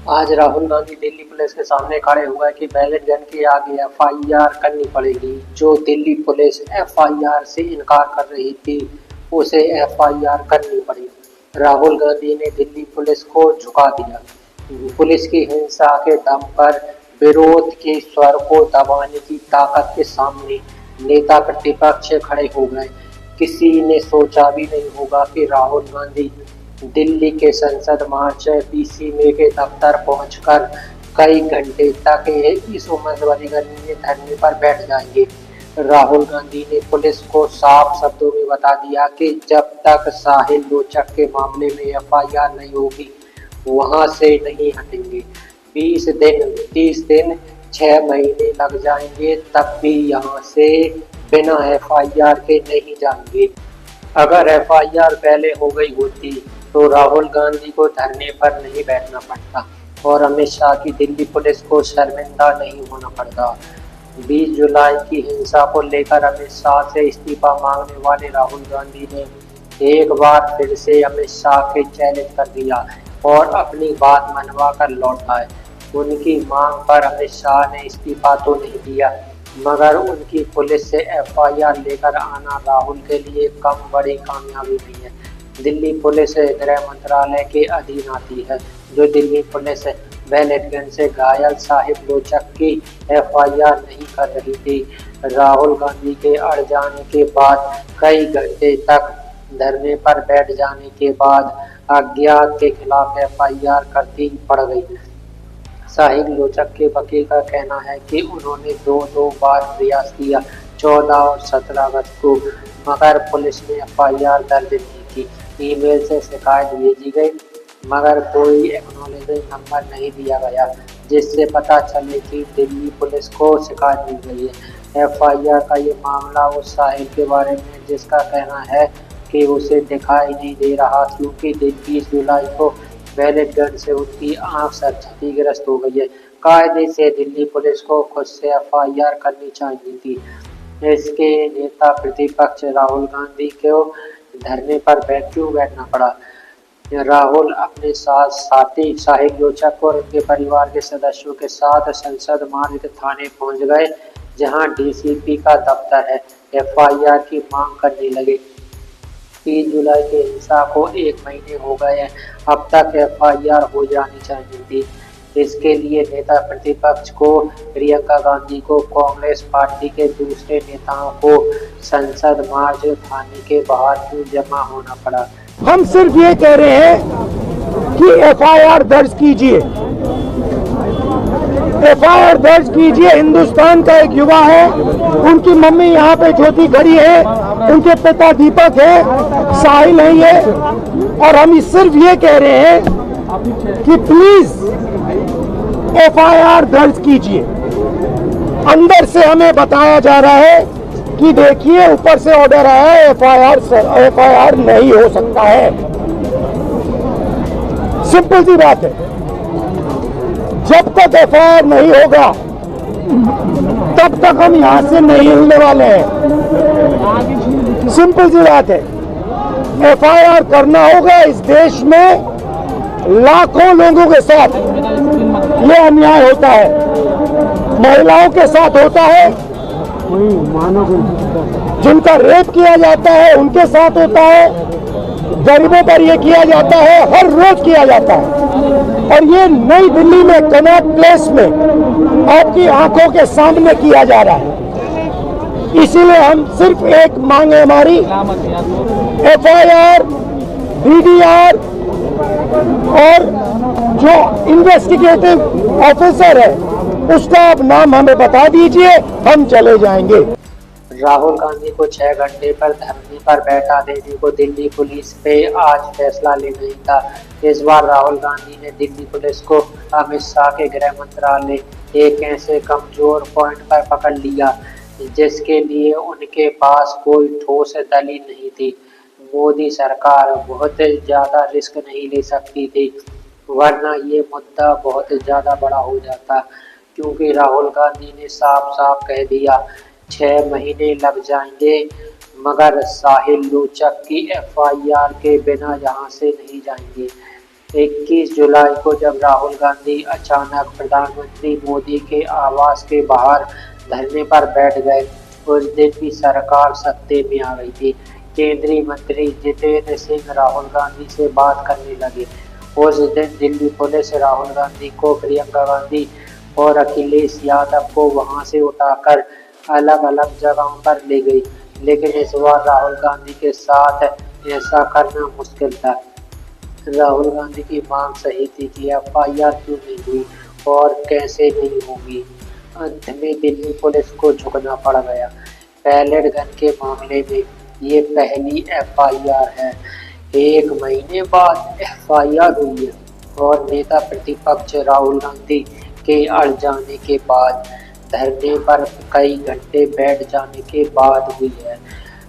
आज राहुल गांधी दिल्ली पुलिस के सामने खड़े हुए कि बैलेट गन के आगे एफआईआर करनी पड़ेगी। जो दिल्ली पुलिस एफआईआर से इनकार कर रही थी, उसे एफआईआर करनी पड़ी। राहुल गांधी ने दिल्ली पुलिस को झुका दिया। पुलिस की हिंसा के दम पर विरोध के स्वर को दबाने की ताकत के सामने नेता प्रतिपक्ष खड़े हो गए। किसी ने सोचा भी नहीं होगा कि राहुल गांधी दिल्ली के संसद मार्च पीसी में के दफ्तर पहुंचकर कई घंटे तक इस उमस भरी गर्मी में धरने पर बैठ जाएंगे। राहुल गांधी ने पुलिस को साफ शब्दों में बता दिया कि जब तक साहिल लोचक के मामले में एफआईआर नहीं होगी, वहां से नहीं हटेंगे। 20 दिन, 30 दिन, 6 महीने लग जाएंगे, तब भी यहाँ से बिना एफआईआर के नहीं जाएंगे। अगर एफआईआर पहले हो गई होती तो राहुल गांधी को धरने पर नहीं बैठना पड़ता और अमित शाह की दिल्ली पुलिस को शर्मिंदा नहीं होना पड़ता। 20 जुलाई की हिंसा को लेकर अमित शाह से इस्तीफा मांगने वाले राहुल गांधी ने एक बार फिर से अमित शाह के चैलेंज कर दिया और अपनी बात मनवा कर लौट आए। उनकी मांग पर अमित शाह ने इस्तीफा तो नहीं दिया, मगर उनकी पुलिस से एफआईआर लेकर आना राहुल के लिए कम बड़ी कामयाबी नहीं है। दिल्ली पुलिस गृह मंत्रालय के अधीन आती है। जो दिल्ली पुलिस बैलेट गन से घायल साहिब लोचक की एफआईआर नहीं कर रही थी, राहुल गांधी के अड़ जाने के बाद कई घंटे तक धरने पर बैठ जाने के बाद अज्ञात के खिलाफ एफआईआर करती पड़ गई। साहिब लोचक के वकील का कहना है कि उन्होंने दो बार प्रयास किया, 14 और 17 अगस्त को, मगर पुलिस ने एफआईआर दर्ज नहीं की। ईमेल से शिकायत भेजी गई, मगर कोई एक्नॉलेजमेंट नंबर नहीं दिया गया जिससे पता चले कि दिल्ली पुलिस को शिकायत मिल गई है। एफआईआर का ये मामला उस साहिल के बारे में जिसका कहना है कि उसे दिखाई नहीं दे रहा क्योंकि 20 जुलाई को बैलेट गन से उनकी आंख क्षतिग्रस्त हो गई है। कायदे से दिल्ली पुलिस को खुद से एफआईआर करनी चाहिए थी। इसके नेता प्रतिपक्ष राहुल गांधी को धरने पर क्यों बैठना पड़ा? राहुल अपने साथ साथी साहिल लोचक और उनके परिवार के सदस्यों के साथ संसद मार्ग थाने पहुंच गए, जहां डीसीपी का दफ्तर है। एफआईआर की मांग करने लगे। 30 जुलाई की हिंसा को 1 महीने हो गए हैं, अब तक एफआईआर हो जानी चाहिए थी। इसके लिए नेता प्रतिपक्ष को, प्रियंका गांधी को, कांग्रेस पार्टी के दूसरे नेताओं को संसद मार्च थाने के बाहर क्यों जमा होना पड़ा? हम सिर्फ ये कह रहे हैं कि एफआईआर दर्ज कीजिए, एफआईआर दर्ज कीजिए। हिंदुस्तान का एक युवा है, उनकी मम्मी यहाँ पे ज्योति खड़ी है, उनके पिता दीपक है, साहिल है ये, और हम सिर्फ ये कह रहे हैं कि प्लीज एफआईआर दर्ज कीजिए। अंदर से हमें बताया जा रहा है कि देखिए ऊपर से ऑर्डर आया है, एफआईआर नहीं हो सकता है। सिंपल सी बात है, जब तक एफआईआर नहीं होगा तब तक हम यहां से नहीं हिलने वाले हैं। सिंपल सी बात है, एफआईआर करना होगा। इस देश में लाखों लोगों के साथ ये अन्याय होता है, महिलाओं के साथ होता है, जिनका रेप किया जाता है उनके साथ होता है, गरीबों पर यह किया जाता है, हर रोज किया जाता है। और ये नई दिल्ली में कनॉट प्लेस में आपकी आंखों के सामने किया जा रहा है। इसीलिए हम सिर्फ एक मांग है हमारी, एफआईआर, डीडीआर और जो इन्वेस्टिगेटिव ऑफिसर है उसका आप नाम हमें बता दीजिए, हम चले जाएंगे। राहुल गांधी को 6 घंटे पर धरने पर बैठा देने को दिल्ली पुलिस पे आज फैसला लेना ही था। इस बार राहुल गांधी ने दिल्ली पुलिस को अमित शाह के गृह मंत्रालय एक ऐसे कमजोर पॉइंट पर पकड़ लिया जिसके लिए उनके पास कोई ठोस दलील नहीं थी। मोदी सरकार बहुत ज्यादा रिस्क नहीं ले सकती थी, वरना ये मुद्दा बहुत ज्यादा बड़ा हो जाता, क्योंकि राहुल गांधी ने साफ साफ कह दिया 6 महीने लग जाएंगे, मगर साहिल लोचक की एफआईआर के बिना यहाँ से नहीं जाएंगे। 21 जुलाई को जब राहुल गांधी अचानक प्रधानमंत्री मोदी के आवास के बाहर धरने पर बैठ गए, उस दिन भी सरकार सत्ते में आ गई थी। केंद्रीय मंत्री जितेंद्र सिंह राहुल गांधी से बात करने लगे। उस दिन दिल्ली पुलिस राहुल गांधी को, प्रियंका गांधी और अखिलेश यादव को वहां से उठाकर अलग अलग जगहों पर ले गई, लेकिन इस बार राहुल गांधी के साथ ऐसा करना मुश्किल था। राहुल गांधी की मांग सही थी कि एफआईआर क्यों नहीं हुई और कैसे नहीं होगी। अंत में दिल्ली पुलिस को झुकना पड़ गया। बैलेट गन के मामले में ये पहली एफआईआर है। 1 महीने बाद एफआईआर हुई है और नेता प्रतिपक्ष राहुल गांधी के अड़ जाने के बाद, धरने पर कई घंटे बैठ जाने के बाद हुई है।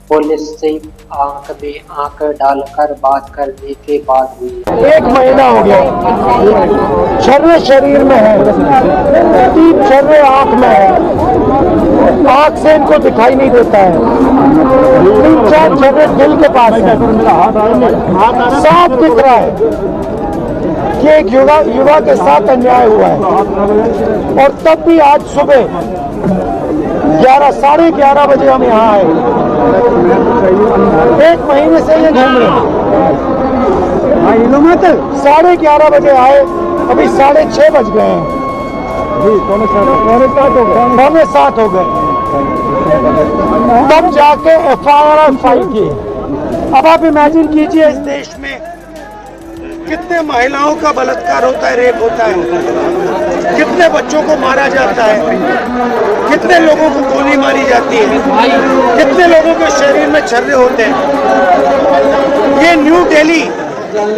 पुलिस से आंख में आंख डालकर बात करने के बाद हुई है। 1 महीना हो गया, छर्रे शरीर में है, 3 छर्रे आंख में है, आंख से इनको दिखाई नहीं देता है, 3-4 छर्रे दिल के पास है, साफ दिख रहा है कि एक युवा के साथ अन्याय हुआ है। और तब भी आज सुबह 11, 11:30 बजे हम यहाँ आए। 1 महीने से ये घूम रहे हैं। 11:30 बजे आए, अभी 6:30 बज गए हैं, 6:45 हो गए, तब जाके एफआईआर फाइल की। अब आप इमेजिन कीजिए इस देश में कितने महिलाओं का बलात्कार होता है, रेप होता है, कितने बच्चों को मारा जाता है, कितने लोगों को गोली मारी जाती है, कितने लोगों के शरीर में छर्रे होते हैं। ये न्यू दिल्ली,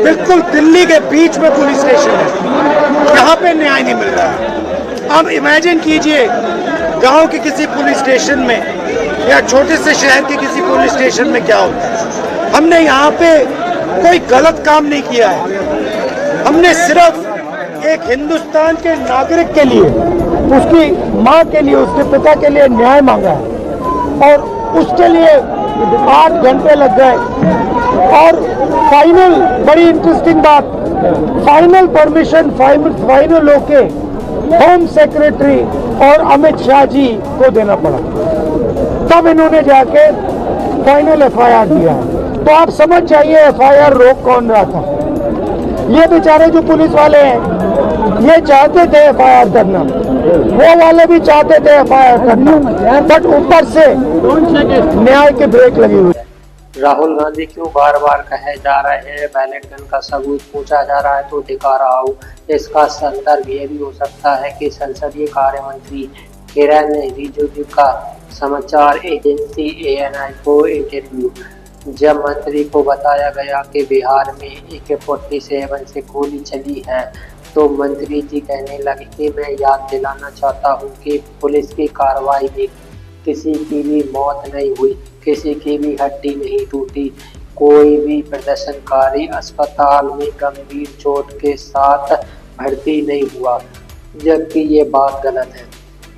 बिल्कुल दिल्ली के बीच में पुलिस स्टेशन है, यहाँ पे न्याय नहीं मिल रहा है। अब इमेजिन कीजिए गांव के किसी पुलिस स्टेशन में या छोटे से शहर के किसी पुलिस स्टेशन में क्या होता है। हमने यहाँ पे कोई गलत काम नहीं किया है, हमने सिर्फ एक हिंदुस्तान के नागरिक के लिए, उसकी माँ के लिए, उसके पिता के लिए न्याय मांगा है और उसके लिए 8 घंटे लग गए। और फाइनल, बड़ी इंटरेस्टिंग बात, फाइनल परमिशन फाइनल होके होम सेक्रेटरी और अमित शाह जी को देना पड़ा, तब इन्होंने जाके फाइनल एफआईआर दिया। तो आप समझ जाइए एफआईआर रोक कौन रहा था। ये बेचारे जो पुलिस वाले हैं, ये चाहते थे एफआईआर करना, वो वाले भी चाहते थे एफआईआर करना, बट ऊपर से न्याय के ब्रेक लगी हुई। राहुल गांधी क्यों बार बार कहे जा रहे हैं बैलेट गन का सबूत पूछा जा रहा है तो दिखा रहा हूँ। इसका संदर्भ ये भी हो सकता है कि संसदीय कार्य मंत्री किरण रिजिजू का समाचार एजेंसी ANI को इंटरव्यू, जब मंत्री को बताया गया कि बिहार में AK-47 से गोली चली है, तो मंत्री जी कहने लगे कि मैं याद दिलाना चाहता हूं कि पुलिस की कार्रवाई में किसी की भी मौत नहीं हुई, किसी की भी हड्डी नहीं टूटी, कोई भी प्रदर्शनकारी अस्पताल में गंभीर चोट के साथ भर्ती नहीं हुआ, जबकि ये बात गलत है।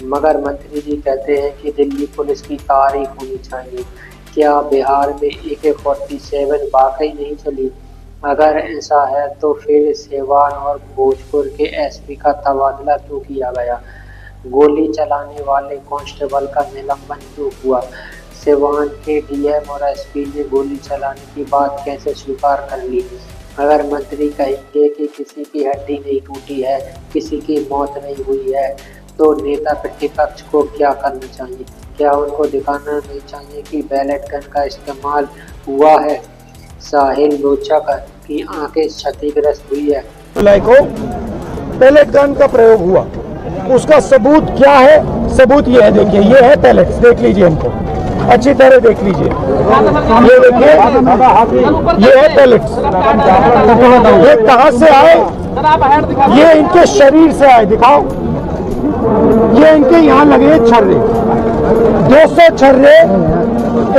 मगर मंत्री जी कहते हैं कि दिल्ली पुलिस की तारीफ होनी चाहिए। क्या बिहार में AK-47 वाकई नहीं चली? अगर ऐसा है तो फिर सिवान और भोजपुर के SP का तबादला क्यों किया गया? गोली चलाने वाले कांस्टेबल का निलंबन क्यों हुआ? सिवान के DM और SP ने गोली चलाने की बात कैसे स्वीकार कर ली? अगर मंत्री कहेंगे कि किसी की हड्डी नहीं टूटी है, किसी की मौत नहीं हुई है, तो नेता प्रतिपक्ष को क्या करना चाहिए? क्या उनको दिखाना नहीं चाहिए कि बैलेट गन का इस्तेमाल हुआ है? साहिल लोचक की आंखें क्षतिग्रस्त हुई है। जुलाई को बैलेट गन का प्रयोग हुआ, उसका सबूत क्या है? सबूत ये है, देखिए ये है पैलेट्स, देख लीजिए इनको अच्छी तरह देख लीजिए, ये देखिए ये है पैलेट्स। ये कहाँ से आए? ये इनके शरीर से आए, दिखाओ, ये इनके यहाँ लगे छर्रे, 200 छर्रे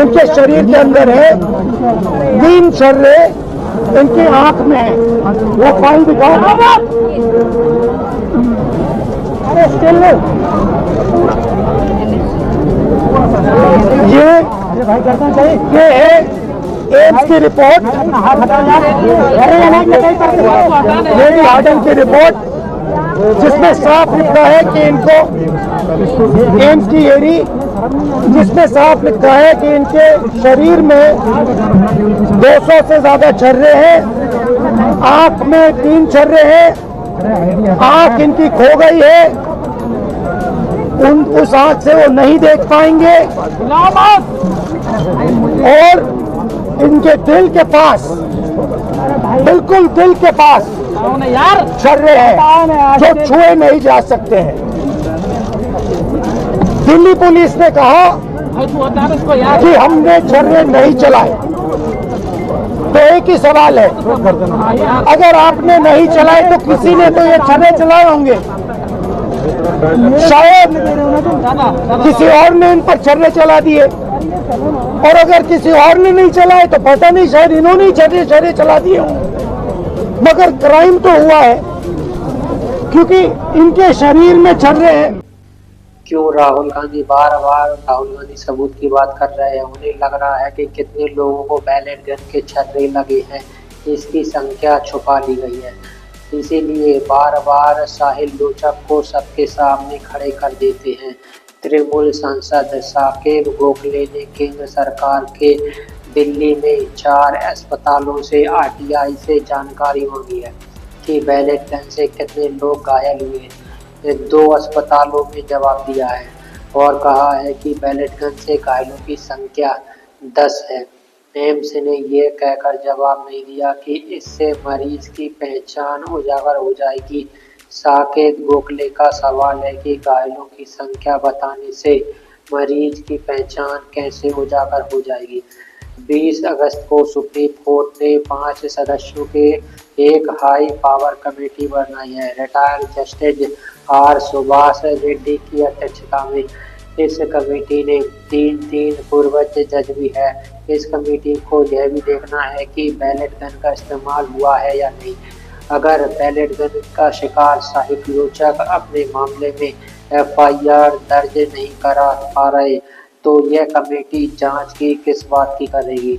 इनके शरीर के अंदर है, 3 छर्रे इनकी आंख में है। वो फाइल दिखाओ, अरे स्टिल ये भाई करना चाहिए। ये है एम्स की रिपोर्ट, लेडी हार्डन की रिपोर्ट, जिसमें साफ लिखा है कि इनको एम्स की एरी, जिसमें साफ लिखा है कि इनके शरीर में 200 से ज्यादा छर्रे हैं, आंख में 3 छर्रे हैं, आंख इनकी खो गई है, उस आंख से वो नहीं देख पाएंगे, और इनके दिल के पास, बिल्कुल दिल के पास छर्रे हैं जो छुए नहीं जा सकते हैं। दिल्ली पुलिस ने कहा कि हमने छर्रे नहीं चलाए, तो एक ही सवाल है, अगर आपने नहीं चलाए तो किसी ने तो ये छर्रे चलाए होंगे, शायद किसी और ने इन पर छर्रे चला दिए, और अगर किसी और ने नहीं चलाए तो पता नहीं, शायद इन्होंने ही छर्रे चला दिए हों। मगर क्राइम तो हुआ है क्योंकि इनके शरीर में छर्रे हैं। क्यों राहुल गांधी बार बार राहुल गांधी सबूत की बात कर रहे हैं? उन्हें लग रहा है कि कितने लोगों को बैलेट गन के छर्रे लगे हैं, इसकी संख्या छुपा ली गई है, इसीलिए बार बार साहिल लोचक को सबके सामने खड़े कर देते हैं। तृणमूल सांसद साकेत गोखले ने केंद्र सरकार के दिल्ली में 4 अस्पतालों से आरटीआई से जानकारी मांगी है कि बैलेट गन से कितने लोग घायल हुए। 2 अस्पतालों में जवाब दिया है और कहा है कि बैलेट गन से घायलों की संख्या 10 है। एम्स ने यह कहकर जवाब नहीं दिया कि इससे मरीज की पहचान उजागर हो जाएगी। साकेत गोखले का सवाल है कि घायलों की संख्या बताने से मरीज की पहचान कैसे उजागर हो जाएगी। 20 अगस्त को सुप्रीम कोर्ट ने 5 सदस्यों के एक हाई पावर कमेटी बनाई है। Retired justice R Subhash Reddy की अध्यक्षता में इस कमेटी ने 3 पूर्वज जज भी है। इस कमेटी को यह भी देखना है कि बैलेट गन का इस्तेमाल हुआ है या नहीं। अगर बैलेट गन का शिकार साहिल लोचक अपने मामले में एफआईआर दर्ज नहीं करा पा रहे तो यह कमेटी जांच की किस बात की करेगी?